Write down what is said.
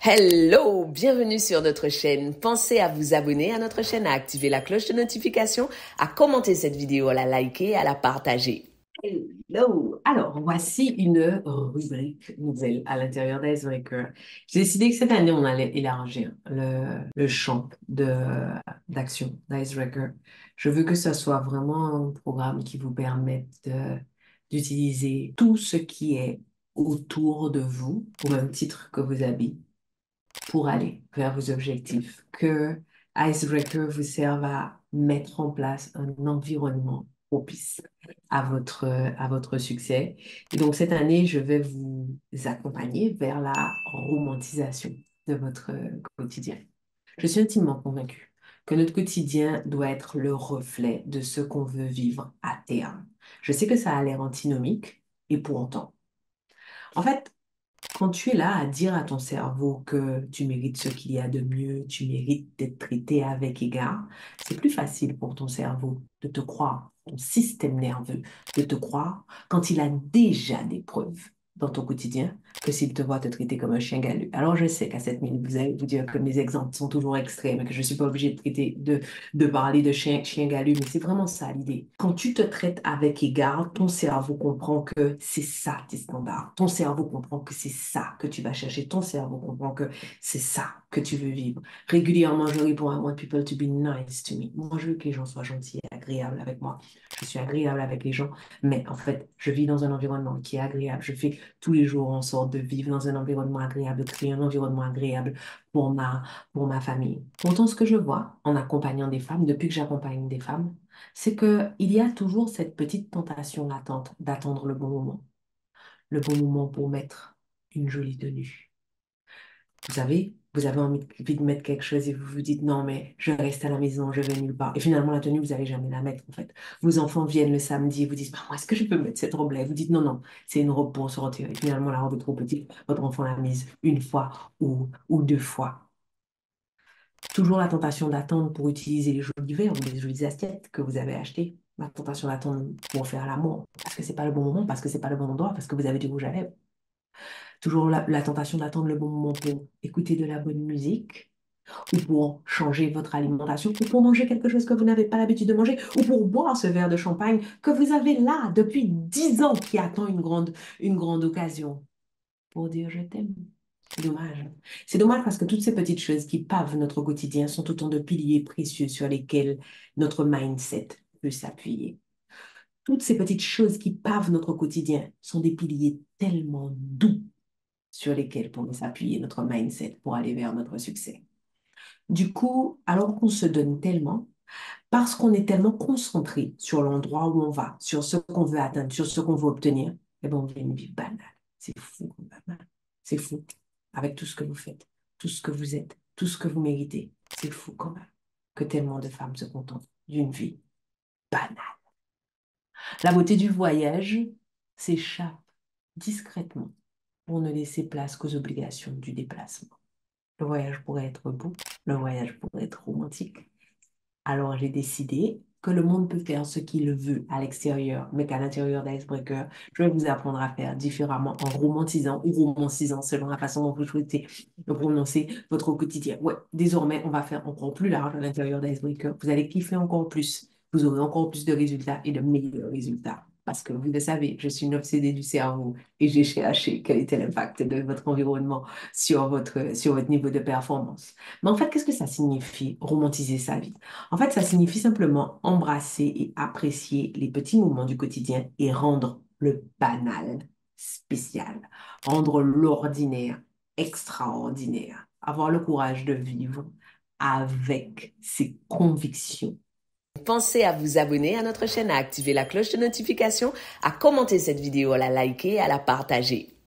Hello, bienvenue sur notre chaîne. Pensez à vous abonner à notre chaîne, à activer la cloche de notification, à commenter cette vidéo, à la liker, à la partager. Hello! Alors, voici une rubrique nouvelle à l'intérieur d'Icebreaker. J'ai décidé que cette année, on allait élargir le champ d'action d'Icebreaker. Je veux que ce soit vraiment un programme qui vous permette d'utiliser tout ce qui est autour de vous, au même titre que vos habits, pour aller vers vos objectifs. Que Icebreaker vous serve à mettre en place un environnement propice à votre succès. Et donc, cette année, je vais vous accompagner vers la romantisation de votre quotidien. Je suis intimement convaincue que notre quotidien doit être le reflet de ce qu'on veut vivre à terme. Je sais que ça a l'air antinomique, et pourtant. En fait, quand tu es là à dire à ton cerveau que tu mérites ce qu'il y a de mieux, tu mérites d'être traité avec égard, c'est plus facile pour ton cerveau de te croire, ton système nerveux de te croire quand il a déjà des preuves dans ton quotidien que s'il te voit te traiter comme un chien galu. Alors je sais qu'à cette minute, vous allez vous dire que mes exemples sont toujours extrêmes et que je ne suis pas obligée de parler de chien galu, mais c'est vraiment ça l'idée. Quand tu te traites avec égard, ton cerveau comprend que c'est ça tes standards. Ton cerveau comprend que c'est ça que tu vas chercher. Ton cerveau comprend que c'est ça que tu veux vivre. Régulièrement, je réponds I want people to be nice to me. Moi, je veux que les gens soient gentils et agréables avec moi. Je suis agréable avec les gens, mais en fait, je vis dans un environnement qui est agréable. Je fais tous les jours en sorte de vivre dans un environnement agréable, de créer un environnement agréable pour pour ma famille. Pourtant, ce que je vois en accompagnant des femmes, depuis que j'accompagne des femmes, c'est qu'il y a toujours cette petite tentation latente d'attendre le bon moment pour mettre une jolie tenue. Vous avez envie de mettre quelque chose et vous vous dites non, mais je reste à la maison, je vais nulle part. Et finalement, la tenue, vous n'allez jamais la mettre en fait. Vos enfants viennent le samedi et vous disent, maman, est-ce que je peux mettre cette robe-là? Et vous dites non, non, c'est une robe pour sortir. Et finalement, la robe est trop petite. Votre enfant l'a mise une fois ou deux fois. Toujours la tentation d'attendre pour utiliser les jolis verres ou les jolies assiettes que vous avez achetées. La tentation d'attendre pour faire l'amour parce que c'est pas le bon moment, parce que c'est pas le bon endroit, parce que vous avez du rouge à lèvres. Toujours la tentation d'attendre le bon moment pour écouter de la bonne musique ou pour changer votre alimentation ou pour manger quelque chose que vous n'avez pas l'habitude de manger ou pour boire ce verre de champagne que vous avez là depuis 10 ans qui attend une grande occasion pour dire je t'aime. C'est dommage. C'est dommage parce que toutes ces petites choses qui pavent notre quotidien sont autant de piliers précieux sur lesquels notre mindset peut s'appuyer. Toutes ces petites choses qui pavent notre quotidien sont des piliers tellement doux sur lesquels pourrait s'appuyer notre mindset pour aller vers notre succès. Du coup, alors qu'on se donne tellement, parce qu'on est tellement concentré sur l'endroit où on va, sur ce qu'on veut atteindre, sur ce qu'on veut obtenir, eh bien, on vit une vie banale. C'est fou, banal. C'est fou. Avec tout ce que vous faites, tout ce que vous êtes, tout ce que vous méritez, c'est fou quand même que tellement de femmes se contentent d'une vie banale. La beauté du voyage s'échappe discrètement pour ne laisser place qu'aux obligations du déplacement. Le voyage pourrait être beau, le voyage pourrait être romantique. Alors j'ai décidé que le monde peut faire ce qu'il veut à l'extérieur, mais qu'à l'intérieur d'Icebreaker, je vais vous apprendre à faire différemment en romantisant ou romancisant selon la façon dont vous souhaitez prononcer votre quotidien. Ouais, désormais, on va faire encore plus large à l'intérieur d'Icebreaker. Vous allez kiffer encore plus. Vous aurez encore plus de résultats et de meilleurs résultats. Parce que vous le savez, je suis une obsédée du cerveau et j'ai cherché quel était l'impact de votre environnement sur votre niveau de performance. Mais en fait, qu'est-ce que ça signifie romantiser sa vie? En fait, ça signifie simplement embrasser et apprécier les petits moments du quotidien et rendre le banal spécial, rendre l'ordinaire extraordinaire, avoir le courage de vivre avec ses convictions. Pensez à vous abonner à notre chaîne, à activer la cloche de notification, à commenter cette vidéo, à la liker, à la partager.